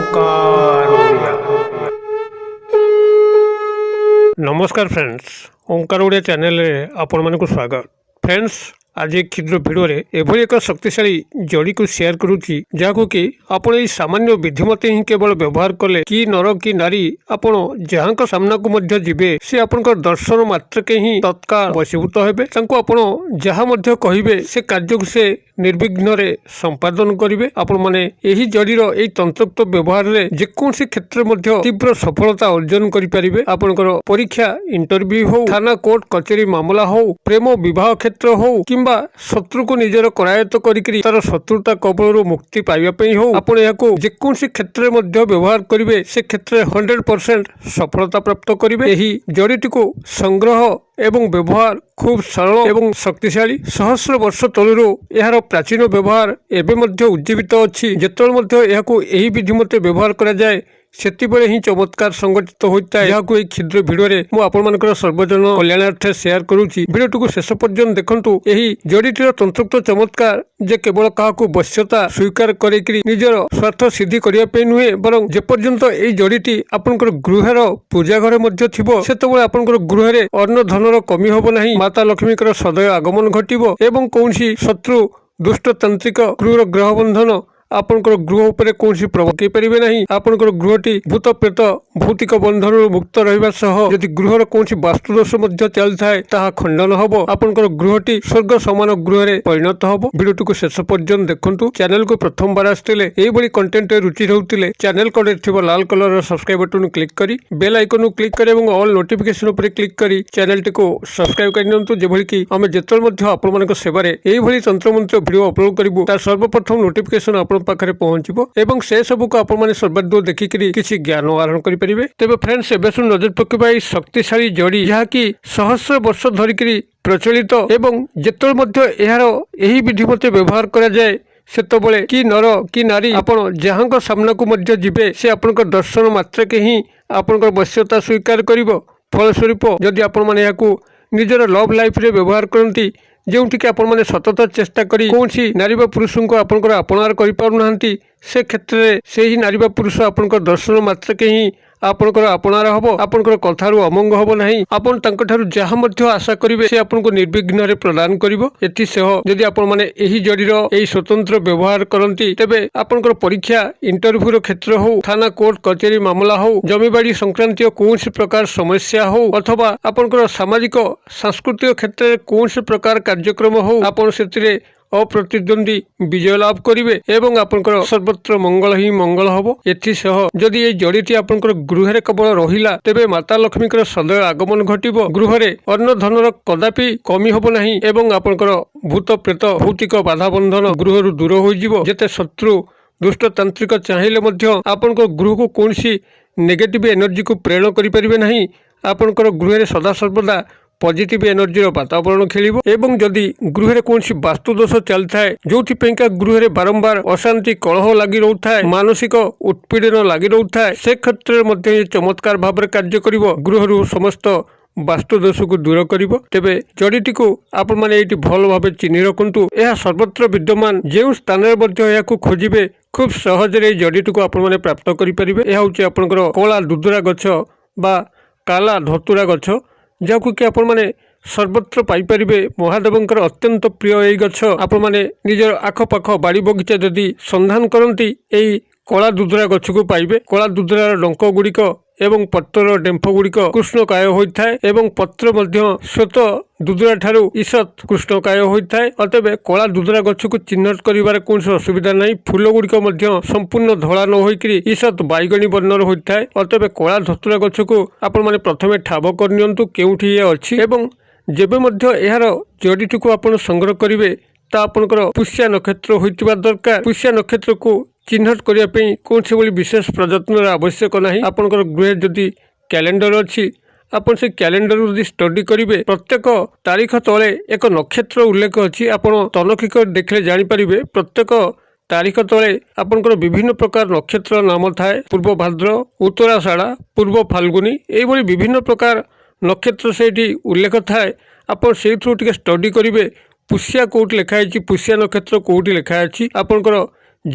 ओंकार ओडिया। नमस्कार फ्रेंड्स, ओंकार ओडिया चैनल रे आपण मानक स्वागत। फ्रेंड्स, आज एक क्षुद्र भिडियो एभली एक शक्तिशाली जड़ी को शेयर करुच्ची जहाँ कि आपण ये सामान्य विधिमते ही केवल व्यवहार कले कि नर कि नारी आपण जहाँ सामना को मध्य जीवे से आपण दर्शन मात्रके ही तत्काल वशीभूत हेबे। तांको आपण जहाँ मध्य कहिबे से कार्य को से निर्विघ्न रे संपादन करिवे। आपण माने एही जड़ीर एई तंत्रोक्त व्यवहार रे जेकोसी क्षेत्र मध्य तीव्र सफलता अर्जन करि परिबे। आपनकर परीक्षा इंटरव्यू हो, थाना कोर्ट कचेरी मामला हो, प्रेम विवाह क्षेत्र हो कि शत्रु को निजर करायत्त करिकरी तार शत्रुता कबलरू मुक्ति पाइबा पई हो, आपण याको जेकोसी क्षेत्र मध्य व्यवहार करिवे से क्षेत्र 100% सफलता प्राप्त करिवे। एही जड़ीटी को संग्रह एवं व्यवहार खूब सरल एवं शक्तिशाली। सहस्र वर्ष तलरू यार प्राचीन व्यवहार एबे मध्य उज्जीवित अछि। जेतल मध्य याको एही विधि मते व्यवहार करा जाय सेतिबेले ही चमत्कार संगठित होता है। याको एक क्षुद्र भिडियो रे मु आपण मानकर सर्वजन कल्याणार्थे शेयर करूची। भिडियोटी को शेष पर्यंत देखंतु। एही जड़ीटीर तंत्रोक्त चमत्कार जे केवल काहाकू वश्यता स्वीकार करेकरी निजर स्वार्थ सिद्धि करिया पे नुहे, बरं जे पर्यंत एही जड़ीटी आपनकर गृहर पूजा घरे मध्य थिबो सेतबेले आपनकर गृहरे अन्न धनर कमी होबो नाही। माता लक्ष्मीकर सदैव आगमन घटिबो एवं कौनसी शत्रु दुष्ट तांत्रिक क्रूर ग्रह बंधन आपनकर गृह उपरे कौनसी प्रभाव पकई परिबे नहीं। आपनकर गृहटी भूत प्रेत भौतिक बंधन मुक्त रहिबा सह यदि गृहर कौनसी वास्तुदोष मध्य चलथाय ताहा खंडन हबो। आपनकर गृहटी स्वर्ग समान गृह रे परिणत हबो। भिडियोटी को शेष पर्यंत देखंतु। चैनल को प्रथम बार आस्थिले एई बडी कंटेंट रे रुचि रहउतिले चैनल कोडे थिबो लाल कलर रो सब्सक्राइब बटन क्लिक करी बेल आइकन को क्लिक करी एवं ऑल नोटिफिकेशन उपरे क्लिक करी चैनल टी को सब्सक्राइब करि नियंतु, जेभली कि आमे जेतल मध्य आपण मानक सेवारे एई भली तंत्र मंत्र भिडियो अपलोड करिवु तार सर्वप्रथम नोटिफिकेशन आपण पाखरे पहुंचबो एवं से सब को आपण माने सर्वाधिक देखिकरी किछि ज्ञान आहरण करि परिबे। तेबे फ्रेंड्स, एबेसु नजर पकेबा एई शक्तिशाली जड़ी जहा कि सहस्र वर्ष धरिकरी प्रचलित एवं जेतल मध्य एहार एही विधि मते व्यवहार करा जाय सेतबेले कि नर कि नारी आपण जहांक सामना को मध्य जीवे से आपनकर दर्शन मात्रके ही आपनकर वश्यता स्वीकार करिवो। फलस्वरूप जदि आपण माने याकू निजर लव लाइफ रे व्यवहार करंती जोंठी कि आपण माने सतत चेष्टा करी कौनसी नारी बा पुरुष को आपनकर अपनार करि पारु नाहंती से क्षेत्र रे से ही नारी बा पुरुष आपनकर दर्शन मात्रके ही आपनकर अपनार हबो। आपनकर कथारु अमंग हबो नाही। आपण तांक ठारु जहा मध्य आशा करिवे से आपनको निर्विघ्न रे प्रदान करिवो। एथि सह यदि आपण माने एही जड़ीर एही स्वतंत्र व्यवहार करंती तेबे आपनकर परीक्षा इंटरव्यू रो क्षेत्र हो, थाना कोर्ट कचेरी मामला हो, जमीबाड़ी संक्रांतीय कौनसी प्रकार समस्या हो अथवा आपनकर सामाजिक सांस्कृतिक क्षेत्र रे कौनसी प्रकार कार्यक्रम हो, आपण सेतिरे अप्रतिद्वंदी विजय लाभ करिवे एवं आपनकर सर्वत्र मंगल ही मंगल हबो। एथि सह जदि ए जड़ीटी आपनकर गृह रे केवल रहिला तेबे माता लक्ष्मीकर सदैव आगमन घटिबो। गृह रे अन्न धनर कदापि कमी हबो नाही एवं आपनकर भूत प्रेत भौतिक बाधा बंधन गृहरु दूर होई जिवो। जेते शत्रु दुष्ट तांत्रिक चाहिए मध्य आपनकर गृह को कौनसी नेगेटिव एनर्जी को प्रेरण करि परिबे नाही। आपनकर गृह रे सदा सर्वदा पॉजिटिव एनर्जी वातावरण खेलिबो एवं जदि गृह रे कौनसी वास्तुदोष चलथाय जोथि पेंका गृह रे बारंबार अशांति कलह लागि रहउथाय, मानसिक उत्पीड़न लागि रहउथाय से क्षेत्र मध्ये चमत्कार भाव रे कार्य करिवो। गृहरु समस्त वास्तुदोष को दूर करिवो। तेबे जड़ीटी को आपण माने एटी भल भाबे चिन्हि रखंतु। एहा सर्वत्र विद्यमान जेउ स्थान रे मध्ये याकू खोजिबे खूब सहज रे जड़ीटी को आपण माने प्राप्त करि परिबे। एहा होची आपनकर कला दुदुरा गछ बा काला धतुरा गछ जाकू कि आपण माने सर्वत्र पाई परिबे। महादेवंकर अत्यंत प्रिय एई गछ आपण माने निजर आखपाख बाड़ी बगीचा जदि संधान करंती एई कला दुदुरा गछ को पाइबे। कला दुदुरार डंक गुड़िक एवं पत्र डेम्फ गुड़िक कृष्णकाय होइथाय एवं पत्र मध्य श्वेत दुदुरा ठारू ईषत कृष्णकाय होइथाय। अतएव कला दुदुरा गछ को चिन्हट करिवार कोनसी असुविधा नहीं। फूल गुड़िक मध्य संपूर्ण धड़ा न होइकरी ईषत बैगणी वर्णर होइथाय। अतएव कला धतुरा गछ को आपण माने प्रथमे ठाब कर नियंतु केउठी ए अछि एवं जेबे मध्य एहार जड़ीटी को आपण संग्रह करिवे ता आपनकर पुष्या नक्षत्र होइतिबा दरकार। पुष्या नक्षत्र को चिन्हट करिया पई कोनसे बोली विशेष प्रयत्न आवश्यक नाही। आपनकर गृह जदि कैलेंडर अछि आपण से कैलेंडर यदि स्टडी करिवे प्रत्येक तारीख तले एक नक्षत्र उल्लेख अछि। आपण तनखी कर देखले जानि परिबे प्रत्येक तारीख तले आपनकर विभिन्न प्रकार नक्षत्र नाम थाए। पूर्व भाद्र, उत्तराषाढ़, पूर्व फाल्गुनी एभली विभिन्न प्रकार नक्षत्र सेठी उल्लेख थाए। आपण सेथु टिके स्टडी करिवे पुष्या कोट लिखाई पुष्या नक्षत्र कोटी लिखाई आपनकर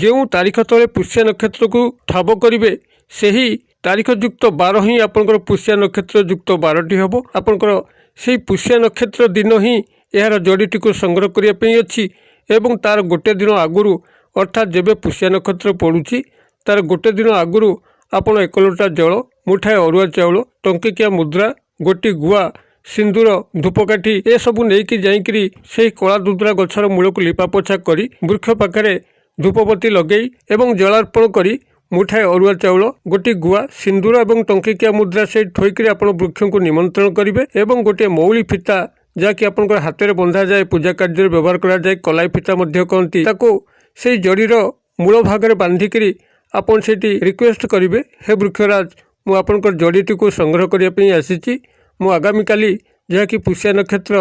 ଯେଉଁ ତାରିଖ ତଳେ ପୁଷ୍ୟା ନକ୍ଷତ୍ରକୁ ଠାବ କରିବେ ସେହି ତାରିଖ ଯୁକ୍ତ ବାର ହିଁ ଆପଣଙ୍କର ପୁଷ୍ୟା ନକ୍ଷତ୍ର ଯୁକ୍ତ ବାରଟି ହେବ। ଆପଣଙ୍କର ସେହି ପୁଷ୍ୟା ନକ୍ଷତ୍ର ଦିନ ହିଁ ଏହାର ଯୋଡ଼ିଟିକୁ ସଂଗ୍ରହ କରିବା ପାଇଁ ଅଛି ଏବଂ ତାର ଗୋଟେ ଦିନ ଆଗରୁ ଅର୍ଥାତ୍ ଯେବେ ପୁଷ୍ୟା ନକ୍ଷତ୍ର ପଡ଼ୁଛି ତାର ଗୋଟେ ଦିନ ଆଗରୁ ଆପଣ 1 ଲୋଟା ଜଳ, ମୁଠାଏ ଅରୁଆ ଚାଉଳ, ଟଙ୍କିକିଆ ମୁଦ୍ରା, ଗୋଟି ଗୁଆ, ସିନ୍ଦୁର, ଧୂପକାଠି ଏସବୁ ନେଇକି ଯାଇକରି ସେହି କଳା ଦୁଦୁରା ଗଛର ମୂଳକୁ ଲିପାପୋଛା କରି ବୃକ୍ଷ ପାଖରେ ଧୂପବତୀ ଲଗେଇ ଏବଂ ଜଳାର୍ପଣ କରି ମୁଠାଏ ଅରୁଆ ଚାଉଳ, ଗୋଟି ଗୁଆ, ସିନ୍ଦୁର ଏବଂ ଟଙ୍କିକିଆ ମୁଦ୍ରା ସେଠି ଥୋଇକରି ଆପଣ ବୃକ୍ଷଙ୍କୁ ନିମନ୍ତ୍ରଣ କରିବେ ଏବଂ ଗୋଟିଏ ମଉଳି ଫିତା ଯାହାକି ଆପଣଙ୍କର ହାତରେ ବନ୍ଧାଯାଏ, ପୂଜା କାର୍ଯ୍ୟରେ ବ୍ୟବହାର କରାଯାଏ, କଲାଇ ଫିତା ମଧ୍ୟ କହନ୍ତି, ତାକୁ ସେଇ ଜଡ଼ିର ମୂଳ ଭାଗରେ ବାନ୍ଧିକିରି ଆପଣ ସେଠି ରିକ୍ୱେଷ୍ଟ କରିବେ, ହେ ବୃକ୍ଷରାଜ ମୁଁ ଆପଣଙ୍କର ଜଡ଼ିଟିକୁ ସଂଗ୍ରହ କରିବା ପାଇଁ ଆସିଛି। ମୁଁ ଆଗାମୀକାଲି ଯାହାକି ପୁଷ୍ୟା ନକ୍ଷତ୍ର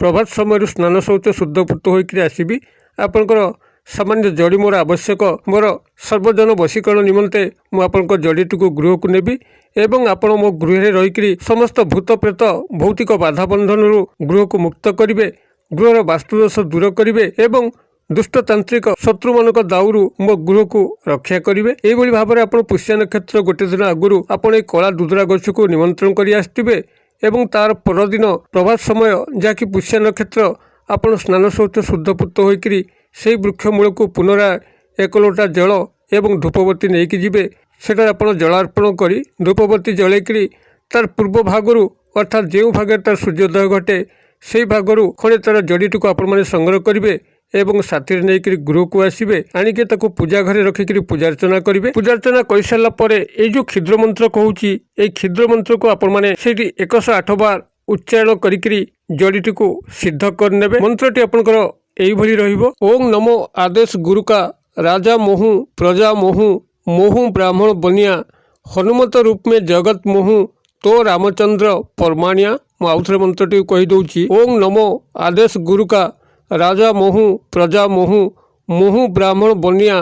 ପ୍ରଭାତ ସମୟରୁ ସ୍ନାନ ଶୌଚ ଶୁଦ୍ଧପୂତ ହୋଇକରି ଆସିବି। ଆପଣଙ୍କର ସାମାନ୍ୟ ଜଡ଼ି ମୋର ଆବଶ୍ୟକ, ମୋର ସର୍ବଜନ ବଶୀକରଣ ନିମନ୍ତେ ମୁଁ ଆପଣଙ୍କ ଜଡ଼ିଟିକୁ ଗୃହକୁ ନେବି ଏବଂ ଆପଣ ମୋ ଗୃହରେ ରହିକରି ସମସ୍ତ ଭୂତ ପ୍ରେତ ଭୌତିକ ବାଧାବନ୍ଧନରୁ ଗୃହକୁ ମୁକ୍ତ କରିବେ, ଗୃହର ବାସ୍ତୁଦୋଷ ଦୂର କରିବେ ଏବଂ ଦୁଷ୍ଟତାନ୍ତ୍ରିକ ଶତ୍ରୁମାନଙ୍କ ଦାଉରୁ ମୋ ଗୃହକୁ ରକ୍ଷା କରିବେ। ଏଇଭଳି ଭାବରେ ଆପଣ ପୁଷ୍ୟା ନକ୍ଷତ୍ର ଗୋଟେ ଦିନ ଆଗରୁ ଆପଣ এই କଳା ଦୁଦୁରା ଗଛକୁ ନିମନ୍ତ୍ରଣ କରି ଆସିଥିବେ ଏବଂ ତାର ପରଦିନ ପ୍ରଭାତ ସମୟ ଯାହାକି ପୁଷ୍ୟା ନକ୍ଷତ୍ର ଆପଣ ସ୍ନାନ ଶୌଚ ଶୁଦ୍ଧପୂତ ହୋଇକରି ସେହି ବୃକ୍ଷ ମୂଳକୁ ପୁନରାୟ 1 ଲୋଟା ଜଳ ଏବଂ ଧୂପବତୀ ନେଇକି ଯିବେ। ସେଠାରେ ଆପଣ ଜଳାର୍ପଣ କରି ଧୂପବତୀ ଜଳେଇକରି ତାର ପୂର୍ବ ଭାଗରୁ ଅର୍ଥାତ୍ ଯେଉଁ ଭାଗରେ ତାର ସୂର୍ଯ୍ୟୋଦୟ ଘଟେ ସେହି ଭାଗରୁ ଖଣ୍ଡେ ତାର ଜଡ଼ିଟିକୁ ଆପଣମାନେ ସଂଗ୍ରହ କରିବେ ଏବଂ ସାଥିରେ ନେଇକରି ଗୃହକୁ ଆସିବେ, ଆଣିକି ତାକୁ ପୂଜା ଘରେ ରଖିକରି ପୂଜାର୍ଚ୍ଚନା କରିବେ। ପୂଜାର୍ଚ୍ଚନା କରିସାରିଲା ପରେ ଏଇ ଯେଉଁ କ୍ଷୁଦ୍ର ମନ୍ତ୍ର କହୁଛି ଏଇ କ୍ଷୁଦ୍ର ମନ୍ତ୍ରକୁ ଆପଣମାନେ ସେଇଠି 108 ବାର ଉଚ୍ଚାରଣ କରିକିରି ଜଡ଼ିଟିକୁ ସିଦ୍ଧ କରିନେବେ। ମନ୍ତ୍ରଟି ଆପଣଙ୍କର এইভাবে রহিব, ওং নমো আদেশ গুরুকা রাজা মোহু প্রজা মোহু মোহু ব্রাহ্মণ বনিয়া হনুমত রূপ মে জগৎ মোহু তো রামচন্দ্র পরমাণিয়া। ମୁଁ ଆଉଥରେ ମନ୍ତ୍ରଟିକୁ କହିଦେଉଛି, ଓଂ ନମୋ ଆଦେଶ ଗୁରୁକା ରାଜା ମୋହୁ ପ୍ରଜା ମୋହୁ ମୋହୁ ବ୍ରାହ୍ମଣ ବନିଆ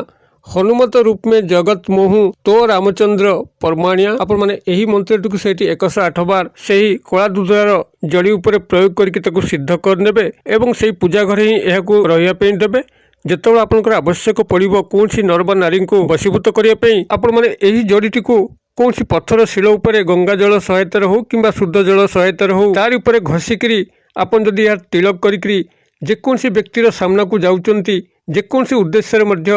ହନୁମତ ରୂପ ମେ ଜଗତ ମୋହୁ ତ ରାମଚନ୍ଦ୍ର ପରମାଣିଆ। ଆପଣମାନେ ଏହି ମନ୍ତ୍ରଟିକୁ ସେଇଠି 108 ବାର ସେହି କଳା ଦୁଦୁରାର ଜଡ଼ି ଉପରେ ପ୍ରୟୋଗ କରିକି ତାକୁ ସିଦ୍ଧ କରିନେବେ ଏବଂ ସେହି ପୂଜା ଘରେ ହିଁ ଏହାକୁ ରହିବା ପାଇଁ ଦେବେ। ଯେତେବେଳେ ଆପଣଙ୍କର ଆବଶ୍ୟକ ପଡ଼ିବ କୌଣସି ନର ବା ନାରୀଙ୍କୁ ବଶୀଭୂତ କରିବା ପାଇଁ ଆପଣମାନେ ଏହି ଜଡ଼ିଟିକୁ କୌଣସି ପଥର ଶିଳ ଉପରେ ଗଙ୍ଗା ଜଳ ସହାୟତାରେ ହେଉ କିମ୍ବା ଶୁଦ୍ଧ ଜଳ ସହାୟତାରେ ହେଉ ତାରି ଉପରେ ଘଷିକିରି ଆପଣ ଯଦି ଏହା ତିଳକ କରିକିରି ଯେକୌଣସି ବ୍ୟକ୍ତିର ସାମ୍ନାକୁ ଯାଉଛନ୍ତି ଯେକୌଣସି ଉଦ୍ଦେଶ୍ୟରେ ମଧ୍ୟ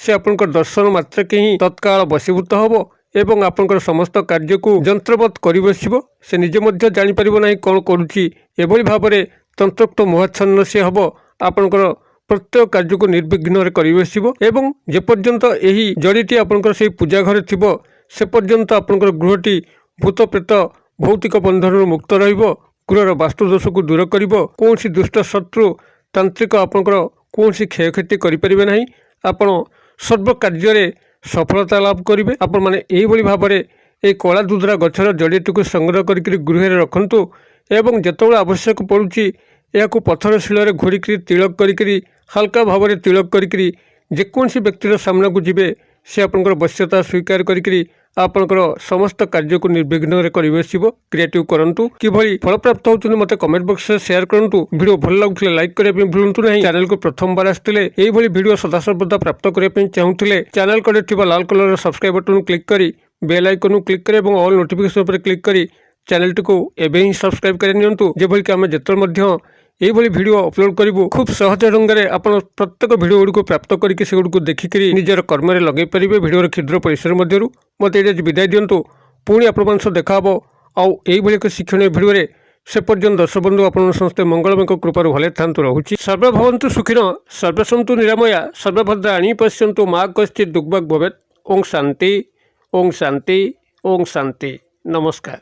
ସେ ଆପଣଙ୍କର ଦର୍ଶନ ମାତ୍ରକେ ହିଁ ତତ୍କାଳ ବଶୀଭୂତ ହେବ ଏବଂ ଆପଣଙ୍କର ସମସ୍ତ କାର୍ଯ୍ୟକୁ ଯନ୍ତ୍ରବତ୍ କରି ବସିବ। ସେ ନିଜେ ମଧ୍ୟ ଜାଣିପାରିବ ନାହିଁ କ'ଣ କରୁଛି। ଏଭଳି ଭାବରେ ତନ୍ତ୍ରୋକ୍ତ ମୋହାଚ୍ଛନ୍ନ ସେ ହେବ, ଆପଣଙ୍କର ପ୍ରତ୍ୟେକ କାର୍ଯ୍ୟକୁ ନିର୍ବିଘ୍ନରେ କରି ବସିବ ଏବଂ ଯେପର୍ଯ୍ୟନ୍ତ ଏହି ଜଡ଼ିଟି ଆପଣଙ୍କର ସେହି ପୂଜା ଘରେ ଥିବ ସେ ପର୍ଯ୍ୟନ୍ତ ଆପଣଙ୍କର ଗୃହଟି ଭୂତ ପ୍ରେତ ଭୌତିକ ବନ୍ଧନରୁ ମୁକ୍ତ ରହିବ, ଗୃହର ବାସ୍ତୁଦୋଷକୁ ଦୂର କରିବ, କୌଣସି ଦୁଷ୍ଟ ଶତ୍ରୁ ତାନ୍ତ୍ରିକ ଆପଣଙ୍କର କୌଣସି କ୍ଷୟକ୍ଷତି କରିପାରିବେ ନାହିଁ, ଆପଣ ସର୍ବ କାର୍ଯ୍ୟରେ ସଫଳତା ଲାଭ କରିବେ। ଆପଣମାନେ ଏହିଭଳି ଭାବରେ এই କଳା ଦୁଦୁରା ଗଛର ଜଡ଼ିଟିକୁ ସଂଗ୍ରହ କରିକି ଗୃହରେ ରଖନ୍ତୁ ଏବଂ ଯେତେବେଳେ ଆବଶ୍ୟକ ପଡ଼ୁଛି ଏହାକୁ ପଥର ଶିଳରେ ଘୋରିକିରି ତିଳକ କରିକିରି ହାଲକା ଭାବରେ ତିଳକ କରିକିରି ଯେକୌଣସି ବ୍ୟକ୍ତିର ସାମ୍ନାକୁ ଯିବେ ସେ ଆପଣଙ୍କର ବଶ୍ୟତା ସ୍ୱୀକାର କରିକିରି ଆପଣଙ୍କର ସମସ୍ତ କାର୍ଯ୍ୟକୁ ନିର୍ବିଘ୍ନରେ କରି ବସିବ। କ୍ରିଏଟିଭ୍ କରନ୍ତୁ, କିଭଳି ଫଳପ୍ରାପ୍ତ ହେଉଛନ୍ତି ମୋତେ କମେଣ୍ଟ ବକ୍ସରେ ସେୟାର କରନ୍ତୁ। ଭିଡ଼ିଓ ଭଲ ଲାଗୁଥିଲେ ଲାଇକ୍ କରିବା ପାଇଁ ଭୁଲନ୍ତୁ ନାହିଁ। ଚ୍ୟାନେଲକୁ ପ୍ରଥମବାର ଆସିଥିଲେ ଏଇଭଳି ଭିଡ଼ିଓ ସଦାସର୍ବଦା ପ୍ରାପ୍ତ କରିବା ପାଇଁ ଚାହୁଁଥିଲେ ଚ୍ୟାନେଲ କଡ଼ରେ ଥିବା ଲାଲ କଲରର ସବସ୍କ୍ରାଇବ୍ ବଟନକୁ କ୍ଲିକ୍ କରି ବେଲ୍ ଆଇକନକୁ କ୍ଲିକ୍ କରି ଏବଂ ଅଲ୍ ନୋଟିଫିକେସନ୍ ଉପରେ କ୍ଲିକ୍ କରି ଚ୍ୟାନେଲଟିକୁ ଏବେ ହିଁ ସବସ୍କ୍ରାଇବ୍ କରି ନିଅନ୍ତୁ, ଯେଭଳି କି ଆମେ ଯେତେବେଳେ ମଧ୍ୟ এইভাবে ভিডিও অপলোড করবু খুব সহজ ঢঙ্গে আপনার প্রত্যেক ভিডিও গুড়ি প্রাপ্ত করি সেগুড়ি দেখি নিজের কর্মে লগাই পারে। ভিডিওর ক্ষুদ্র পরিসর মধ্যে মতো এটা বিদায় দিও, পুঁ আপনার সহ দেখা হব আইভাবে এক শিক্ষণীয় ভিডিওরে। সে পর্যন্ত দর্শক বন্ধু আপনার সমস্তে মঙ্গলময় কৃপার ভালো থাকতু রহুছি। সর্বে ভবন্তু সুখীন সর্বে সন্তু নিরাময়া সর্বভদ্রা আনি পশ্যন্তু মা কশ্চিৎ দুর্ভাগ ভবেৎ। ওং শান্তি ওং শান্তি ওং শান্তি। নমস্কার।